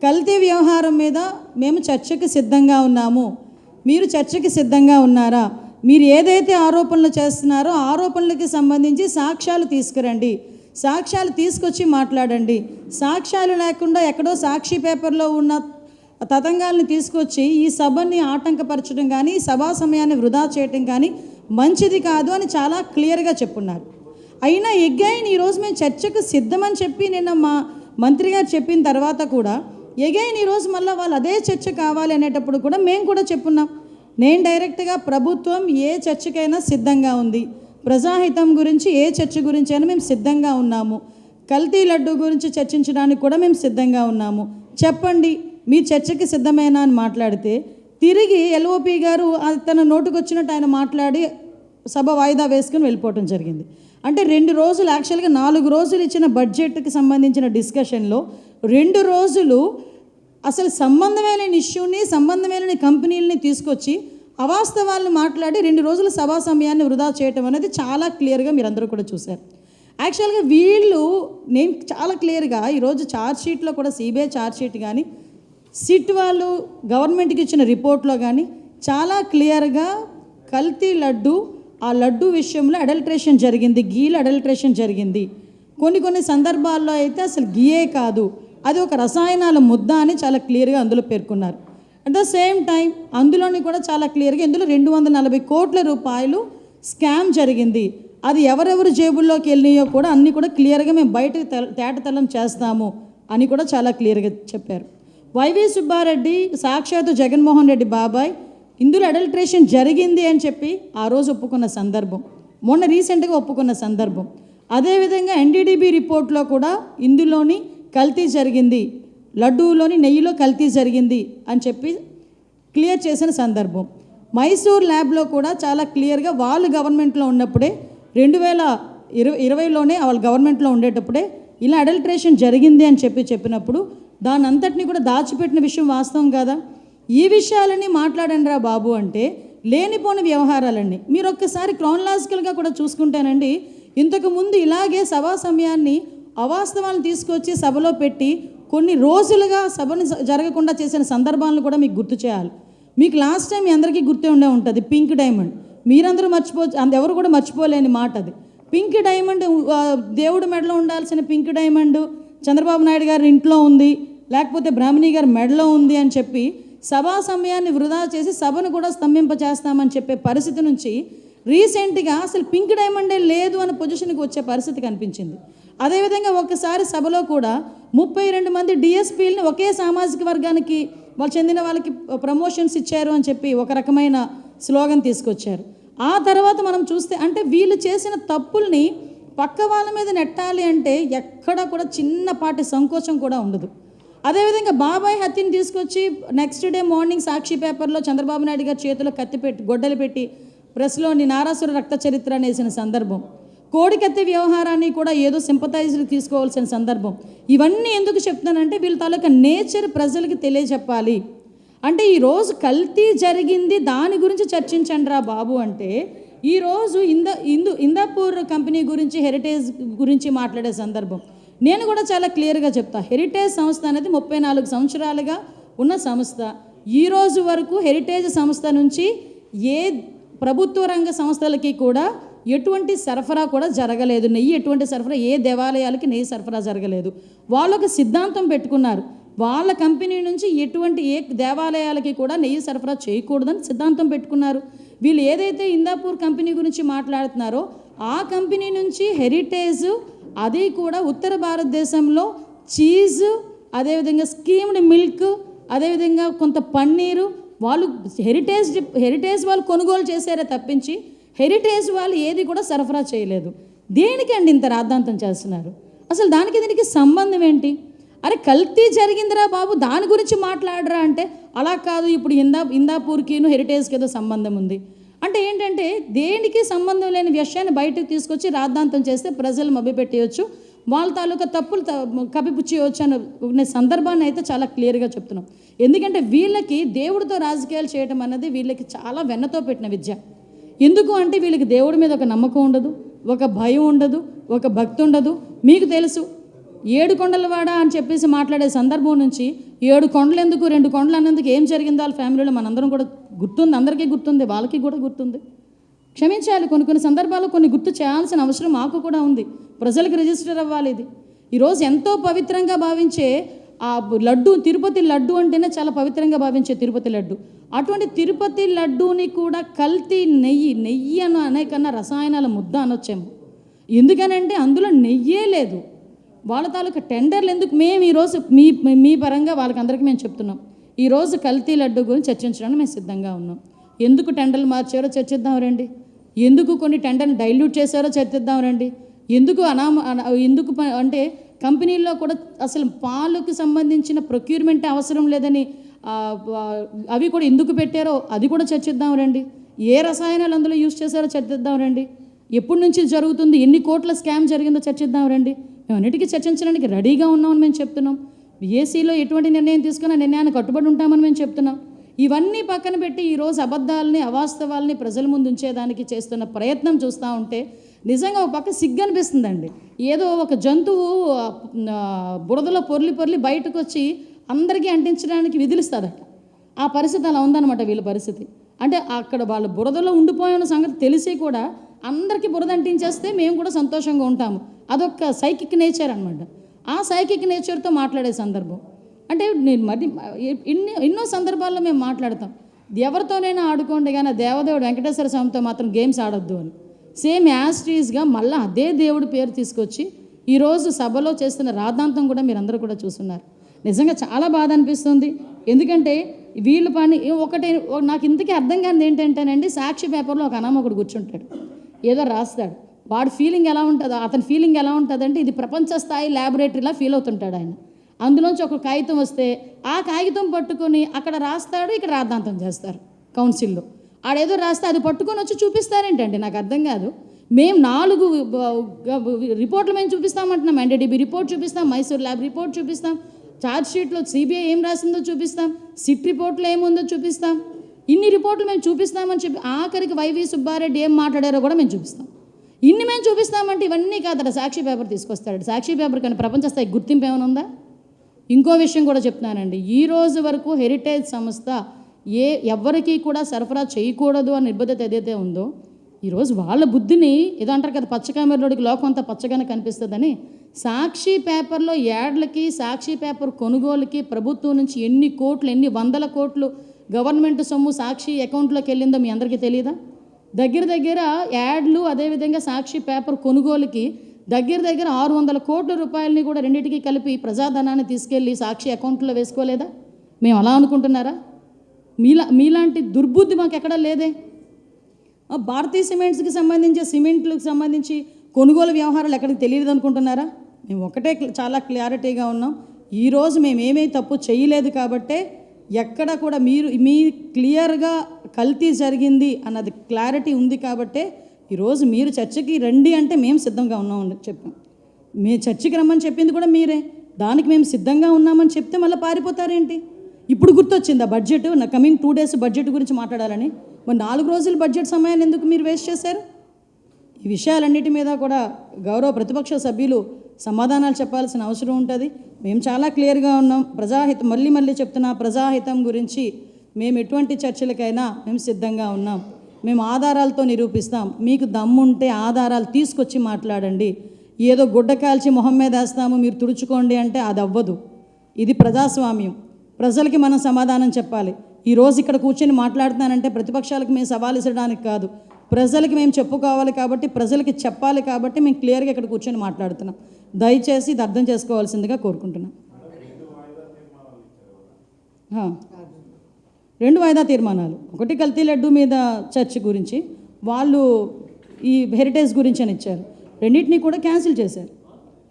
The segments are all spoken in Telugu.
కల్తీ వ్యవహారం మీద మేము చర్చకి సిద్ధంగా ఉన్నాము. మీరు చర్చకి సిద్ధంగా ఉన్నారా? మీరు ఏదైతే ఆరోపణలు చేస్తున్నారో ఆరోపణలకి సంబంధించి సాక్ష్యాలు తీసుకురండి, సాక్ష్యాలు తీసుకొచ్చి మాట్లాడండి. సాక్ష్యాలు లేకుండా ఎక్కడో సాక్షి పేపర్లో ఉన్న తతంగాల్ని తీసుకొచ్చి ఈ సభని ఆటంకపరచడం కానీ, సభా సమయాన్ని వృధా చేయటం కానీ మంచిది కాదు అని చాలా క్లియర్గా చెప్పున్నారు. అయినా ఎగైన్ ఈరోజు మేము చర్చకు సిద్ధమని చెప్పి నిన్న మా మంత్రి గారు చెప్పిన తర్వాత కూడా ఎగైన్ ఈరోజు మళ్ళీ వాళ్ళు అదే చర్చ కావాలి అనేటప్పుడు కూడా మేము కూడా చెప్పున్నాం. నేను డైరెక్ట్గా ప్రభుత్వం ఏ చర్చకైనా సిద్ధంగా ఉంది, ప్రజాహితం గురించి ఏ చర్చ గురించి అయినా మేము సిద్ధంగా ఉన్నాము, కల్తీ లడ్డు గురించి చర్చించడానికి కూడా మేము సిద్ధంగా ఉన్నాము, చెప్పండి మీ చర్చకి సిద్ధమేనా అని మాట్లాడితే తిరిగి ఎల్ఓపి గారు తన నోటుకొచ్చినట్టు ఆయన మాట్లాడి సభ వాయిదా వేసుకుని వెళ్ళిపోవటం జరిగింది. అంటే 2 రోజులు, యాక్చువల్గా 4 రోజులు ఇచ్చిన బడ్జెట్కి సంబంధించిన డిస్కషన్లో 2 రోజులు అసలు సంబంధమైన ఇష్యూని, సంబంధమైన కంపెనీలని తీసుకొచ్చి అవాస్తవాలను మాట్లాడి 2 రోజుల సభా సమయాన్ని వృధా చేయటం అనేది చాలా క్లియర్గా మీరందరూ కూడా చూశారు. యాక్చువల్గా వీళ్ళు నేను చాలా క్లియర్గా ఈరోజు ఛార్జ్షీట్లో కూడా సిబిఐ ఛార్జ్షీట్ కానీ సిట్ వాళ్ళు గవర్నమెంట్కి ఇచ్చిన రిపోర్ట్లో కానీ చాలా క్లియర్గా కల్తీ లడ్డు, ఆ లడ్డు విషయంలో అడల్ట్రేషన్ జరిగింది, గీలు అడల్ట్రేషన్ జరిగింది. కొన్ని సందర్భాల్లో అయితే అసలు గీయే కాదు, అది ఒక రసాయనాల ముద్ద అని చాలా క్లియర్గా అందులో పేర్కొన్నారు. అట్ ద సేమ్ టైం అందులోని కూడా చాలా క్లియర్గా ఇందులో 240 కోట్ల రూపాయలు స్కామ్ జరిగింది. అది ఎవరెవరు జేబుల్లోకి వెళ్ళినాయో కూడా అన్నీ కూడా క్లియర్గా మేము బయటకు తేటతెల్లం చేస్తాము అని కూడా చాలా క్లియర్గా చెప్పారు. వైవి సుబ్బారెడ్డి సాక్షాత్తు జగన్మోహన్ రెడ్డి బాబాయ్ ఇందులో అడల్ట్రేషన్ జరిగింది అని చెప్పి ఆ రోజు ఒప్పుకున్న సందర్భం, మొన్న రీసెంట్గా ఒప్పుకున్న సందర్భం. అదేవిధంగా ఎన్డీడీబీ రిపోర్ట్లో కూడా ఇందులోని కల్తీ జరిగింది, లడ్డూలోని నెయ్యిలో కల్తీ జరిగింది అని చెప్పి క్లియర్ చేసిన సందర్భం. మైసూర్ ల్యాబ్లో కూడా చాలా క్లియర్గా వాళ్ళు గవర్నమెంట్లో ఉన్నప్పుడే 2020లోనే వాళ్ళు గవర్నమెంట్లో ఉండేటప్పుడే ఇలా అడల్ట్రేషన్ జరిగింది అని చెప్పినప్పుడు దాని అంతటినీ కూడా దాచిపెట్టిన విషయం వాస్తవం కదా. ఈ విషయాలన్నీ మాట్లాడండి రా బాబు అంటే లేనిపోని వ్యవహారాలండి. మీరు ఒక్కసారి క్రానలాజికల్గా కూడా చూసుకుంటేనండి, ఇంతకుముందు ఇలాగే సభా సమయాన్ని అవాస్తవాలను తీసుకొచ్చి సభలో పెట్టి కొన్ని రోజులుగా సభను జరగకుండా చేసిన సందర్భాలను కూడా మీకు గుర్తు చేయాలి. మీకు లాస్ట్ టైం మీ అందరికీ గుర్తే ఉండే ఉంటుంది పింక్ డైమండ్. మీరందరూ ఎవరు కూడా మర్చిపోలేని మాట అది. పింక్ డైమండ్, దేవుడి మెడలో ఉండాల్సిన పింక్ డైమండ్ చంద్రబాబు నాయుడు గారి ఇంట్లో ఉంది, లేకపోతే బ్రాహ్మణి గారి మెడలో ఉంది అని చెప్పి సభా సమయాన్ని వృధా చేసి సభను కూడా స్తంభింపచేస్తామని చెప్పే పరిస్థితి నుంచి రీసెంట్గా అసలు పింక్ డైమండే లేదు అనే పొజిషన్కి వచ్చే పరిస్థితి కనిపించింది. అదేవిధంగా ఒకసారి సభలో కూడా 32 మంది డిఎస్పీలని ఒకే సామాజిక వర్గానికి వాళ్ళు చెందిన వాళ్ళకి ప్రమోషన్స్ ఇచ్చారు అని చెప్పి ఒక రకమైన స్లోగన్ తీసుకొచ్చారు. ఆ తర్వాత మనం చూస్తే అంటే వీళ్ళు చేసిన తప్పుల్ని పక్క వాళ్ళ మీద నెట్టాలి అంటే ఎక్కడ కూడా చిన్నపాటి సంకోచం కూడా ఉండదు. అదేవిధంగా బాబాయ్ హత్యని తీసుకొచ్చి నెక్స్ట్ డే మార్నింగ్ సాక్షి పేపర్లో చంద్రబాబు నాయుడు గారి చేతిలో కత్తి పెట్టి గొడ్డలు పెట్టి ప్రెస్లోని నారాసుర రక్త చరిత్ర అనేసిన సందర్భం, కోడికత్తి వ్యవహారాన్ని కూడా ఏదో సింపథైజర్ తీసుకోవాల్సిన సందర్భం. ఇవన్నీ ఎందుకు చెప్తున్నానంటే వీళ్ళ తాలూకా నేచర్ ప్రజలకి తెలియజెప్పాలి. అంటే ఈరోజు కల్తీ జరిగింది దాని గురించి చర్చించండి రా బాబు అంటే ఈరోజు ఇందాపూర్ కంపెనీ గురించి, హెరిటేజ్ గురించి మాట్లాడే సందర్భం నేను కూడా చాలా క్లియర్గా చెప్తా. హెరిటేజ్ సంస్థ అనేది 34 సంవత్సరాలుగా ఉన్న సంస్థ. ఈరోజు వరకు హెరిటేజ్ సంస్థ నుంచి ఏ ప్రభుత్వ రంగ సంస్థలకి కూడా ఎటువంటి సరఫరా కూడా జరగలేదు. నెయ్యి ఎటువంటి సరఫరా, ఏ దేవాలయాలకి నెయ్యి సరఫరా జరగలేదు. వాళ్ళొక సిద్ధాంతం పెట్టుకున్నారు, వాళ్ళ కంపెనీ నుంచి ఎటువంటి ఏ దేవాలయాలకి కూడా నెయ్యి సరఫరా చేయకూడదని సిద్ధాంతం పెట్టుకున్నారు. వీళ్ళు ఏదైతే ఇందాపూర్ కంపెనీ గురించి మాట్లాడుతున్నారో ఆ కంపెనీ నుంచి హెరిటేజ్, అది కూడా ఉత్తర భారతదేశంలో చీజ్, అదేవిధంగా స్కీమ్డ్ మిల్క్, అదేవిధంగా కొంత పన్నీరు వాళ్ళు హెరిటేజ్ వాళ్ళు కొనుగోలు చేశారే తప్పించి హెరిటేజ్ వాళ్ళు ఏది కూడా సరఫరా చేయలేదు. దేనికండి ఇంత రాద్ధాంతం చేస్తున్నారు? అసలు దానికి దీనికి సంబంధం ఏంటి? అరే కల్తీ జరిగిందిరా బాబు దాని గురించి మాట్లాడరా అంటే అలా కాదు, ఇప్పుడు ఇందాపూర్కిను హెరిటేజ్కి ఏదో సంబంధం ఉంది అంటే ఏంటంటే దేనికి సంబంధం లేని విషయాన్ని బయటకు తీసుకొచ్చి రాద్ధాంతం చేస్తే ప్రజలు మభ్యపెట్టేయచ్చు, వాళ్ళ తాలూకా తప్పులు కప్పిపుచ్చేయవచ్చు అనే సందర్భాన్ని అయితే చాలా క్లియర్గా చెప్తున్నాం. ఎందుకంటే వీళ్ళకి దేవుడితో రాజకీయాలు చేయడం అన్నది వీళ్ళకి చాలా వెన్నతో పెట్టిన విద్య. ఎందుకు అంటే వీళ్ళకి దేవుడి మీద ఒక నమ్మకం ఉండదు, ఒక భయం ఉండదు, ఒక భక్తి ఉండదు. మీకు తెలుసు ఏడుకొండలవాడ అని చెప్పేసి మాట్లాడే సందర్భం నుంచి 7 కొండలు ఎందుకు 2 కొండలు అన్నందుకు ఏం జరిగిందో వాళ్ళ ఫ్యామిలీలో మనందరం కూడా గుర్తుంది, అందరికీ గుర్తుంది, వాళ్ళకి కూడా గుర్తుంది. క్షమించాలి. కొన్ని సందర్భాల్లో కొన్ని గుర్తు చేయాల్సిన అవసరం మాకు కూడా ఉంది. ప్రజలకు రిజిస్టర్ అవ్వాలి. ఇది ఈరోజు ఎంతో పవిత్రంగా భావించే ఆ లడ్డు, తిరుపతి లడ్డు అంటేనే చాలా పవిత్రంగా భావించే తిరుపతి లడ్డు, అటువంటి తిరుపతి లడ్డూని కూడా కల్తీ నెయ్యి అనే కన్నా రసాయనాల ముద్ద అనొచ్చేమో. ఎందుకనంటే అందులో నెయ్యే లేదు. వాళ్ళ తాలూకా టెండర్లు ఎందుకు? మేము ఈరోజు మీ పరంగా వాళ్ళకందరికీ మేము చెప్తున్నాం, ఈరోజు కల్తీ లడ్డు గురించి చర్చించడానికి మేము సిద్ధంగా ఉన్నాం. ఎందుకు టెండర్లు మార్చారో చర్చిద్దాం రండి. ఎందుకు కొన్ని టెండర్ని డైల్యూట్ చేశారో చర్చిద్దాం రండి. ఎందుకు అంటే కంపెనీల్లో కూడా అసలు పాలకు సంబంధించిన ప్రొక్యూర్మెంట్ అవసరం లేదని అవి కూడా ఎందుకు పెట్టారో అది కూడా చర్చిద్దాం రండి. ఏ రసాయనాలు అందులో యూజ్ చేశారో చర్చిద్దాం రండి. ఎప్పటి నుంచి జరుగుతుంది, ఎన్ని కోట్ల స్కామ్ జరిగిందో చర్చిద్దాం రండి. మేము అన్నిటికీ చర్చించడానికి రెడీగా ఉన్నామని మేము చెప్తున్నాం. ఏసీలో ఎటువంటి నిర్ణయం తీసుకున్నా నిర్ణయాన్ని కట్టుబడి ఉంటామని మేము చెప్తున్నాం. ఇవన్నీ పక్కన పెట్టి ఈరోజు అబద్ధాలని, అవాస్తవాలని ప్రజల ముందు ఉంచేదానికి చేస్తున్న ప్రయత్నం చూస్తూ ఉంటే నిజంగా ఒక పక్క సిగ్గు అనిపిస్తుందండి. ఏదో ఒక జంతువు బురదలో పొర్లి బయటకు వచ్చి అందరికీ అంటించడానికి విధులిస్తుందట. ఆ పరిస్థితి అలా ఉందన్నమాట వీళ్ళ పరిస్థితి. అంటే అక్కడ వాళ్ళు బురదలో ఉండిపోయిన సంగతి తెలిసి కూడా అందరికీ బురద అంటించేస్తే మేము కూడా సంతోషంగా ఉంటాము. అదొక సైకిక్ నేచర్ అనమాట. ఆ సైకిక్ నేచర్తో మాట్లాడే సందర్భం అంటే నేను మరి ఎన్నో సందర్భాల్లో మేము మాట్లాడతాం, ఎవరితోనైనా ఆడుకోండి కానీ దేవదేవుడు వెంకటేశ్వర స్వామితో మాత్రం గేమ్స్ ఆడొద్దు అని. సేమ్ యాస్ట్రీస్గా మళ్ళీ అదే దేవుడి పేరు తీసుకొచ్చి ఈరోజు సభలో చేస్తున్న రాద్ధాంతం కూడా మీరందరూ కూడా చూస్తున్నారు. నిజంగా చాలా బాధ అనిపిస్తుంది. ఎందుకంటే వీళ్ళు పని ఒకటే. నాకు ఇంతకీ అర్థం కానిది ఏంటంటేనండి, సాక్షి పేపర్లో ఒక అనామకుడు కూర్చుంటాడు, ఏదో రాస్తాడు. వాడి ఫీలింగ్ ఎలా ఉంటుందో, అతని ఫీలింగ్ ఎలా ఉంటుందంటే ఇది ప్రపంచ స్థాయి ల్యాబొరేటరీలా ఫీల్ అవుతుంటాడు ఆయన. అందులోంచి ఒక కాగితం వస్తే ఆ కాగితం పట్టుకొని అక్కడ రాస్తాడు, ఇక్కడ రాద్ధాంతం చేస్తారు కౌన్సిల్లో. ఆడేదో రాస్తే అది పట్టుకొని వచ్చి చూపిస్తారేంటండి, నాకు అర్థం కాదు. మేము 4 రిపోర్ట్లు మేము చూపిస్తామంటున్నాం. ఎన్డీడీబీ రిపోర్ట్ చూపిస్తాం, మైసూర్ ల్యాబ్ రిపోర్ట్ చూపిస్తాం, ఛార్జ్షీట్లో సిబిఐ ఏం రాసిందో చూపిస్తాం, సిట్ రిపోర్ట్లో ఏముందో చూపిస్తాం. ఇన్ని రిపోర్ట్లు మేము చూపిస్తామని చెప్పి ఆఖరికి వైవి సుబ్బారెడ్డి ఏం మాట్లాడారో కూడా మేము చూపిస్తాం. ఇన్ని మేము చూపిస్తామంటే ఇవన్నీ కాదట సాక్షి పేపర్ తీసుకొస్తాడు. సాక్షి పేపర్ కానీ ప్రపంచ స్థాయి గుర్తింపు ఏమైనా ఉందా? ఇంకో విషయం కూడా చెప్తున్నానండి, ఈ రోజు వరకు హెరిటేజ్ సంస్థ ఎవరికి కూడా సరఫరా చేయకూడదు అని నిబద్ధత ఏదైతే ఉందో, ఈరోజు వాళ్ళ బుద్ధిని ఏదో అంటారు కదా, పచ్చకామెరలోడికి లోకం అంతా పచ్చగానే కనిపిస్తుందని సాక్షి పేపర్లో యాడ్లకి, సాక్షి పేపర్ కొనుగోలుకి ప్రభుత్వం నుంచి ఎన్ని వందల కోట్లు గవర్నమెంట్ సొమ్ము సాక్షి అకౌంట్లోకి వెళ్ళిందో మీ అందరికీ తెలియదా? దగ్గర యాడ్లు, అదేవిధంగా సాక్షి పేపర్ కొనుగోలుకి దగ్గర 600 కోట్ల రూపాయలని కూడా రెండింటికి కలిపి ప్రజాధనాన్ని తీసుకెళ్ళి సాక్షి అకౌంట్లో వేసుకోలేదా? మేము అలా అనుకుంటున్నారా? మీలాంటి దుర్బుద్ధి మాకు ఎక్కడా లేదే. భారతీయ సిమెంట్స్కి సంబంధించి, సిమెంట్లకు సంబంధించి కొనుగోలు వ్యవహారాలు ఎక్కడికి తెలియదు అనుకుంటున్నారా? మేము ఒకటే చాలా క్లారిటీగా ఉన్నాం, ఈరోజు మేమేమీ తప్పు చేయలేదు కాబట్టే ఎక్కడ కూడా మీ క్లియర్గా కల్తీ జరిగింది అన్నది క్లారిటీ ఉంది కాబట్టే ఈరోజు మీరు చర్చకి రండి అంటే మేము సిద్ధంగా ఉన్నామని చెప్పాం. మీ చర్చకి రమ్మని చెప్పింది కూడా మీరే, దానికి మేము సిద్ధంగా ఉన్నామని చెప్తే మళ్ళీ పారిపోతారేంటి? ఇప్పుడు గుర్తొచ్చింది ఆ బడ్జెట్, కమింగ్ 2 days బడ్జెట్ గురించి మాట్లాడాలని. మరి 4 రోజులు బడ్జెట్ సమయాన్ని ఎందుకు మీరు వేస్ట్ చేశారు? ఈ విషయాలన్నిటి మీద కూడా గౌరవ ప్రతిపక్ష సభ్యులు సమాధానాలు చెప్పాల్సిన అవసరం ఉంటుంది. మేము చాలా క్లియర్గా ఉన్నాం. ప్రజాహితం, మళ్ళీ చెప్తున్నా, ప్రజాహితం గురించి మేము ఎటువంటి చర్చలకైనా మేము సిద్ధంగా ఉన్నాం. మేము ఆధారాలతో నిరూపిస్తాం. మీకు దమ్ముంటే ఆధారాలు తీసుకొచ్చి మాట్లాడండి. ఏదో గుడ్డ కాల్చి మొహం మీద వేస్తాము మీరు తుడుచుకోండి అంటే అది అవ్వదు. ఇది ప్రజాస్వామ్యం, ప్రజలకి మనం సమాధానం చెప్పాలి. ఈరోజు ఇక్కడ కూర్చొని మాట్లాడుతున్నానంటే ప్రతిపక్షాలకు మేము సవాల్ ఇవ్వడానికి కాదు, ప్రజలకి మేము చెప్పుకోవాలి కాబట్టి, ప్రజలకి చెప్పాలి కాబట్టి మేము క్లియర్గా ఇక్కడ కూర్చొని మాట్లాడుతున్నాం. దయచేసి ఇది అర్థం చేసుకోవాల్సిందిగా కోరుకుంటున్నాం. 2 వాయిదా తీర్మానాలు, ఒకటి కల్తీ లడ్డు మీద చర్చ గురించి, వాళ్ళు ఈ హెరిటేజ్ గురించి అని ఇచ్చారు. రెండింటినీ కూడా క్యాన్సిల్ చేశారు.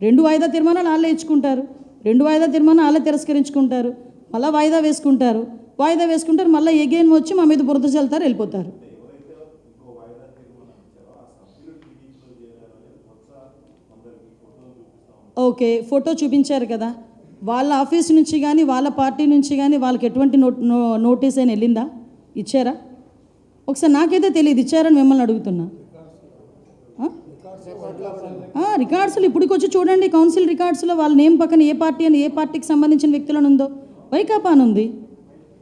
2 వాయిదా తీర్మానాలు వాళ్ళే ఇచ్చుకుంటారు, 2 వాయిదా తీర్మానాలు వాళ్ళే తిరస్కరించుకుంటారు, మళ్ళీ వాయిదా వేసుకుంటారు, మళ్ళీ ఎగైన్ వచ్చి మా మీద బురద చల్లుతారు, వెళ్ళిపోతారు. ఓకే, ఫోటో చూపించారు కదా, వాళ్ళ ఆఫీస్ నుంచి కానీ వాళ్ళ పార్టీ నుంచి కానీ వాళ్ళకి ఎటువంటి నోటీస్ అయినా వెళ్ళిందా? ఇచ్చారా? ఒకసారి నాకైతే తెలియదు, ఇచ్చారని మిమ్మల్ని అడుగుతున్నా. రికార్డ్స్లో ఇప్పటికొచ్చి చూడండి, కౌన్సిల్ రికార్డ్స్లో వాళ్ళ నేమ్ పక్కన ఏ పార్టీ అని, ఏ పార్టీకి సంబంధించిన వ్యక్తులను ఉందో, వైకాపా అని ఉంది.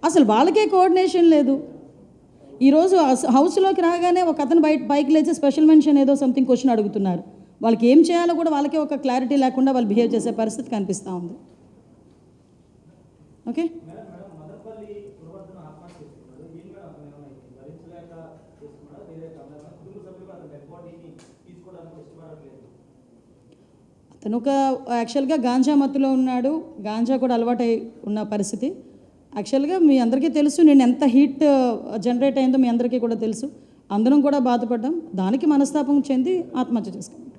అసలు వాళ్ళకే కోఆర్డినేషన్ లేదు. ఈరోజు హౌస్లోకి రాగానే ఒక అతను పైకి లేచి స్పెషల్ మెన్షన్ ఏదో సంథింగ్ క్వశ్చన్ అడుగుతున్నారు. వాళ్ళకి ఏం చేయాలో కూడా వాళ్ళకే ఒక క్లారిటీ లేకుండా వాళ్ళు బిహేవ్ చేసే పరిస్థితి కనిపిస్తూ ఉంది. ఓకే, అతను ఒక యాక్చువల్గా గాంజా మత్తులో ఉన్నాడు, గాంజా కూడా అలవాటై ఉన్న పరిస్థితి. యాక్చువల్గా మీ అందరికీ తెలుసు, నేను ఎంత హీట్ జనరేట్ అయిందో మీ అందరికీ కూడా తెలుసు. అందరం కూడా బాధపడ్డాం, దానికి మనస్తాపం చెంది ఆత్మహత్య చేసుకున్నాం.